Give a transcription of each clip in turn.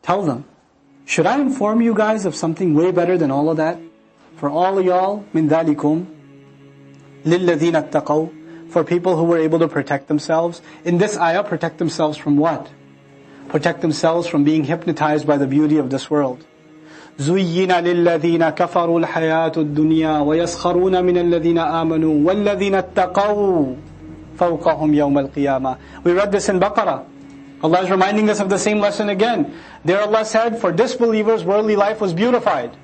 Tell them, should I inform you guys of something way better than all of that? For all of y'all, min dhalikum, lilladhina attaqaw, for people who were able to protect themselves. In this ayah, protect themselves from what? Protect themselves from being hypnotized by the beauty of this world. زُيِّنَ لِلَّذِينَ كَفَرُوا الْحَيَاةُ الدُّنْيَا وَيَسْخَرُونَ مِنَ الَّذِينَ آمَنُوا وَالَّذِينَ اتَّقَوْا فَوْقَهُمْ يَوْمَ الْقِيَامَةِ. We read this in Baqarah. Allah is reminding us of the same lesson again. There Allah said, for disbelievers, worldly life was beautified.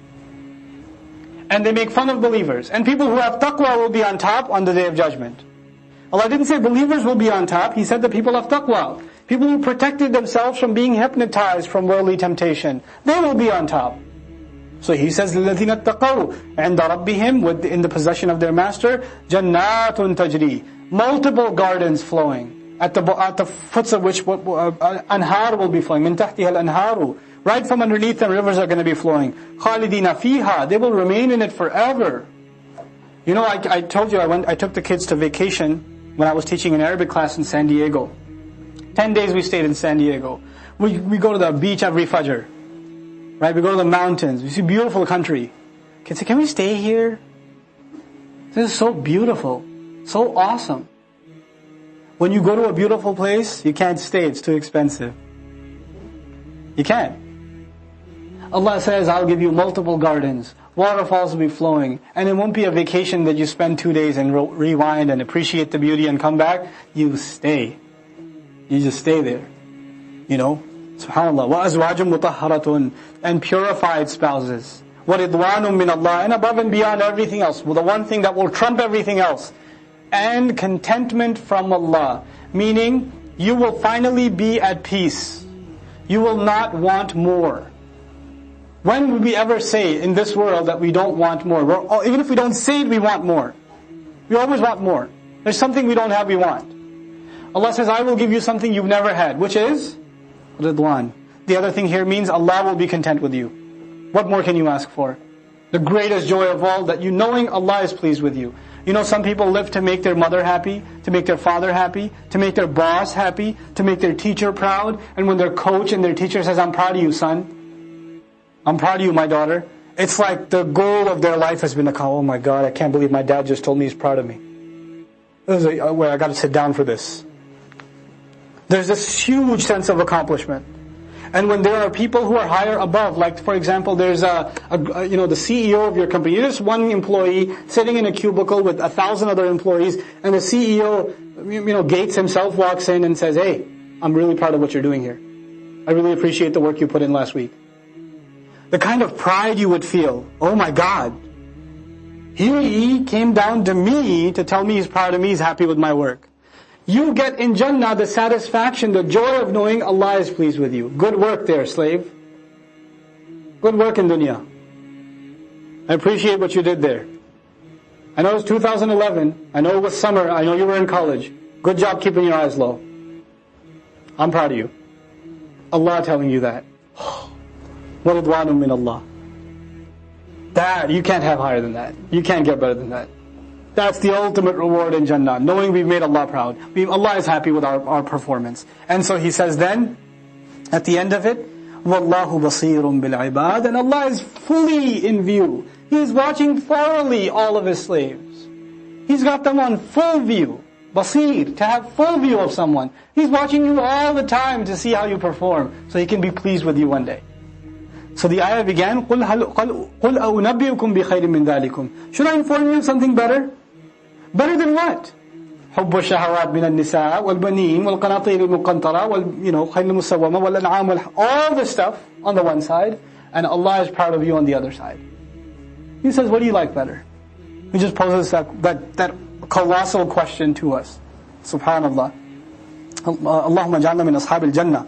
And they make fun of believers. And people who have taqwa will be on top on the Day of Judgment. Allah didn't say believers will be on top. He said the people of taqwa. People who protected themselves from being hypnotized from worldly temptation. They will be on top. So He says, لِلَّذِينَ اتَّقَوْا عِنْدَ رَبِّهِمْ, in the possession of their master, جَنَّاتٌ تَجْرِي, multiple gardens flowing, at the foots of which anhar will be flowing, مِن تَحْتِهَا الْأَنْهَارُ, right from underneath them rivers are going to be flowing. خَالِدِينَ فِيهَا, they will remain in it forever. You know, I told you I took the kids to vacation when I was teaching an Arabic class in San Diego. 10 days we stayed in San Diego. We go to the beach every Fajr. Right, we go to the mountains. We see beautiful country. Kids say, can we stay here? This is so beautiful. So awesome. When you go to a beautiful place, you can't stay. It's too expensive. You can't. Allah says, I'll give you multiple gardens. Waterfalls will be flowing. And it won't be a vacation that you spend 2 days and rewind and appreciate the beauty and come back. You stay. You just stay there. You know? SubhanAllah. وَأَزْوَاجٌ مُطَهَّرَةٌ, and purified spouses. وَرِضْوَانٌ مِّنَ اللَّهِ, and above and beyond everything else. Well, the one thing that will trump everything else. And contentment from Allah. Meaning, you will finally be at peace. You will not want more. When would we ever say in this world that we don't want more? Even if we don't say it, we want more. We always want more. There's something we don't have, we want. Allah says, I will give you something you've never had, which is Ridwan. The other thing here means Allah will be content with you. What more can you ask for? The greatest joy of all, that you knowing Allah is pleased with you. You know, some people live to make their mother happy, to make their father happy, to make their boss happy, to make their teacher proud. And when their coach and their teacher says, I'm proud of you, son. I'm proud of you, my daughter. It's like the goal of their life has been to oh my God, I can't believe my dad just told me he's proud of me. I got to sit down for this. There's this huge sense of accomplishment. And when there are people who are higher above, like for example, there's the CEO of your company. You're just one employee sitting in a cubicle with 1,000 other employees, and the CEO, Gates himself walks in and says, hey, I'm really proud of what you're doing here. I really appreciate the work you put in last week. The kind of pride you would feel, oh my God, he came down to me to tell me he's proud of me, he's happy with my work. You get in Jannah the satisfaction, the joy of knowing Allah is pleased with you. Good work there, slave. Good work in dunya. I appreciate what you did there. I know it was 2011. I know it was summer. I know you were in college. Good job keeping your eyes low. I'm proud of you. Allah telling you that. وَرِضْوَانٌ مِّنَ اللَّهِ. That, you can't have higher than that. You can't get better than that. That's the ultimate reward in Jannah, knowing we've made Allah proud. Allah is happy with our performance. And so He says then, at the end of it, وَاللَّهُ بَصِيرٌ بِالْعِبَادِ, and Allah is fully in view. He is watching thoroughly all of His slaves. He's got them on full view. Basir, to have full view of someone. He's watching you all the time to see how you perform, so He can be pleased with you one day. So the ayah began, قُلْ أَنَبِّئُكُمْ بِخَيْرٍ مِّن ذَلِكُمْ. Should I inform you of something better? Better than what? حُبُّ الشَّهَوَاتِ مِنَ النِّسَاءِ وَالْبَنِينَ وَالْقَنَاطِيرِ الْمُقَنطَرَةِ خَيْلِ الْمُسَوَّمَةِ وَالْأَنْعَامِ, all this stuff on the one side, and Allah is proud of you on the other side. He says, what do you like better? He just poses that colossal question to us. Subhanallah. Allahumma ja'alna min ashabil jannah.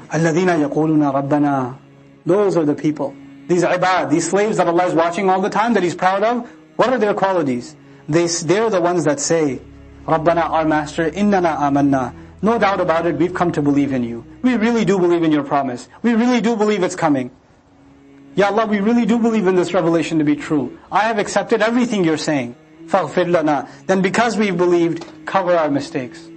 الَّذِينَ يَقُولُونَ رَبَّنَا. Those are the people. These ibad, these slaves that Allah is watching all the time, that He's proud of, what are their qualities? They're the ones that say, Rabbana, our Master, innana amanna. No doubt about it, we've come to believe in you. We really do believe in your promise. We really do believe it's coming. Ya Allah, we really do believe in this revelation to be true. I have accepted everything you're saying. فَاغْفِرْ لَنَا. Then because we've believed, cover our mistakes.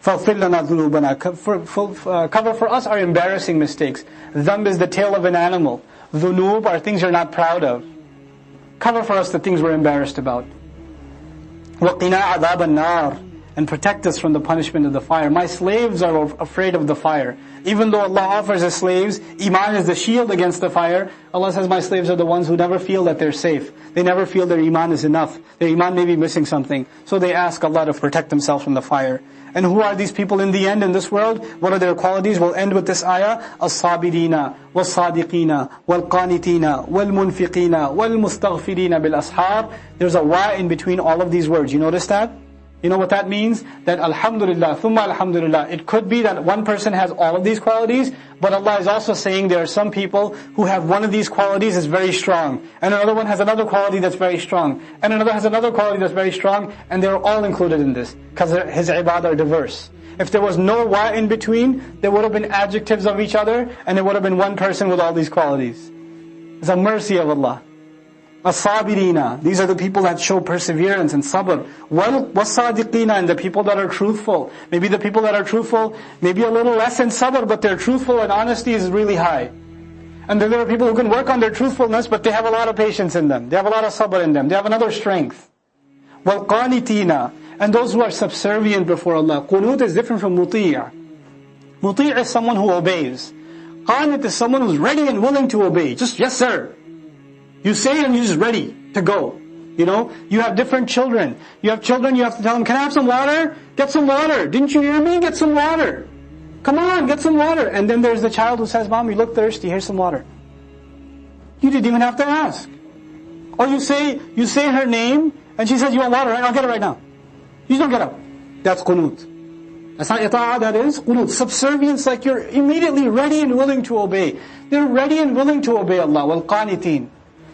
فَاغْفِرْ لَنَا ذُنُوبَنَا. Cover for us our embarrassing mistakes. Dhanb is the tail of an animal. Dhunub are things you're not proud of. Cover for us the things we're embarrassed about. وَقِنَا عَذَابَ النَّارِ. And protect us from the punishment of the fire. My slaves are afraid of the fire. Even though Allah offers His slaves, Iman is the shield against the fire, Allah says, my slaves are the ones who never feel that they're safe. They never feel their Iman is enough. Their Iman may be missing something. So they ask Allah to protect themselves from the fire. And who are these people in the end, in this world? What are their qualities? We'll end with this ayah. As-sabirina, was-sadiqina, wal-qanitina, wal-munfiqina, wal-mustaghfirina bil-ashar. There's a wa in between all of these words. You notice that? You know what that means? That alhamdulillah, thumma alhamdulillah. It could be that one person has all of these qualities, but Allah is also saying there are some people who have one of these qualities is very strong, and another one has another quality that's very strong, and another has another quality that's very strong, and they're all included in this, because His ibadah are diverse. If there was no wa in between, there would have been adjectives of each other, and there would have been one person with all these qualities. It's a mercy of Allah. As-sabirina, these are the people that show perseverance and sabr. Was-sadiqina, and the people that are truthful. Maybe the people that are truthful, maybe a little less in sabr, but their truthful and honesty is really high. And then there are people who can work on their truthfulness, but they have a lot of patience in them. They have a lot of sabr in them. They have another strength. Wal-qanitina, and those who are subservient before Allah. Qunut is different from muti'. Muti' is someone who obeys. Qanit is someone who's ready and willing to obey. Just, yes sir. You say it and you're just ready to go. You know, you have different children. You have children, you have to tell them, can I have some water? Get some water. Didn't you hear me? Get some water. Come on, get some water. And then there's the child who says, Mom, you look thirsty, here's some water. You didn't even have to ask. Or you say her name, and she says, you want water, right? I'll get it right now. You just don't get up. That's qunut. That's not ita'ah, that is qunut. Subservience, like you're immediately ready and willing to obey. They're ready and willing to obey Allah. Wal qanitin.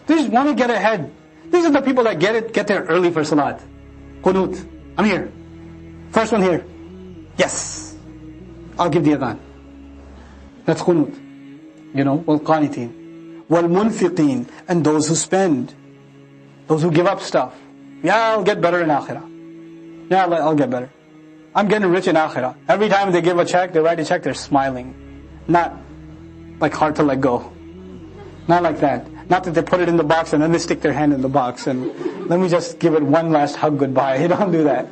They just want to get ahead. These are the people that get there early for salat. Qunut. I'm here. First one here. Yes. I'll give the adhan. That's qunut. You know, wal qanitin. Wal munfiqin. And those who spend. Those who give up stuff. Yeah, I'll get better in akhirah. Yeah, I'll get better. I'm getting rich in akhirah. Every time they give a check, they write a check, they're smiling. Not like hard to let go. Not like that. Not that they put it in the box and then they stick their hand in the box and let me just give it one last hug goodbye. You don't do that.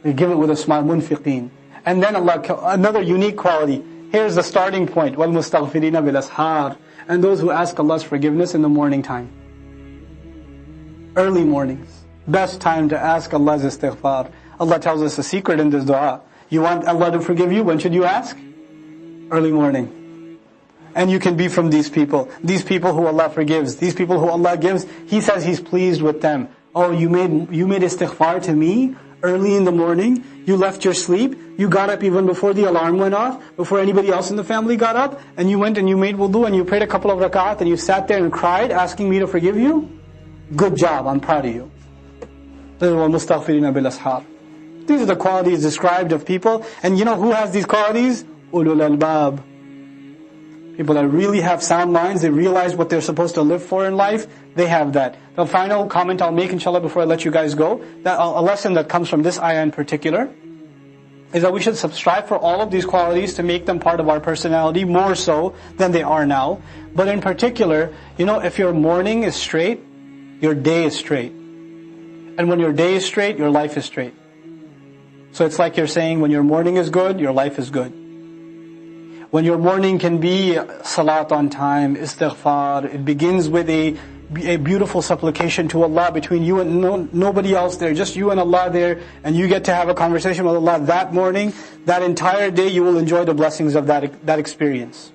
They give it with a smile, munfiqeen. And then Allah, another unique quality. Here's the starting point. وَالْمُسْتَغْفِرِينَ بِالْأَسْحَارِ. And those who ask Allah's forgiveness in the morning time. Early mornings. Best time to ask Allah's istighfar. Allah tells us a secret in this dua. You want Allah to forgive you? When should you ask? Early morning. And you can be from these people who Allah forgives, these people who Allah gives. He says He's pleased with them. Oh, you made istighfar to me early in the morning. You left your sleep. You got up even before the alarm went off, before anybody else in the family got up, and you went and you made wudu and you prayed a couple of rak'at and you sat there and cried, asking me to forgive you. Good job. I'm proud of you. This is what mustaghfirina bil ashar. These are the qualities described of people. And you know who has these qualities? Ulul albab. People that really have sound minds, they realize what they're supposed to live for in life, they have that. The final comment I'll make, inshallah, before I let you guys go, that a lesson that comes from this ayah in particular, is that we should strive for all of these qualities to make them part of our personality, more so than they are now. But in particular, you know, if your morning is straight, your day is straight. And when your day is straight, your life is straight. So it's like you're saying, when your morning is good, your life is good. When your morning can be salat on time, istighfar, it begins with a beautiful supplication to Allah between you and nobody else there, just you and Allah there, and you get to have a conversation with Allah that morning. That entire day you will enjoy the blessings of that experience.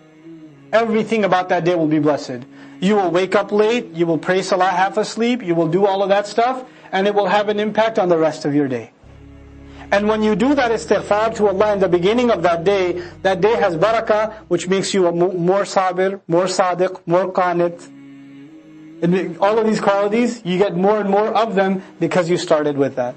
Everything about that day will be blessed. You will wake up late, you will pray salah half asleep, you will do all of that stuff, and it will have an impact on the rest of your day. And when you do that istighfar to Allah in the beginning of that day has barakah, which makes you a more sabir, more sadiq, more qanit. And all of these qualities, you get more and more of them because you started with that.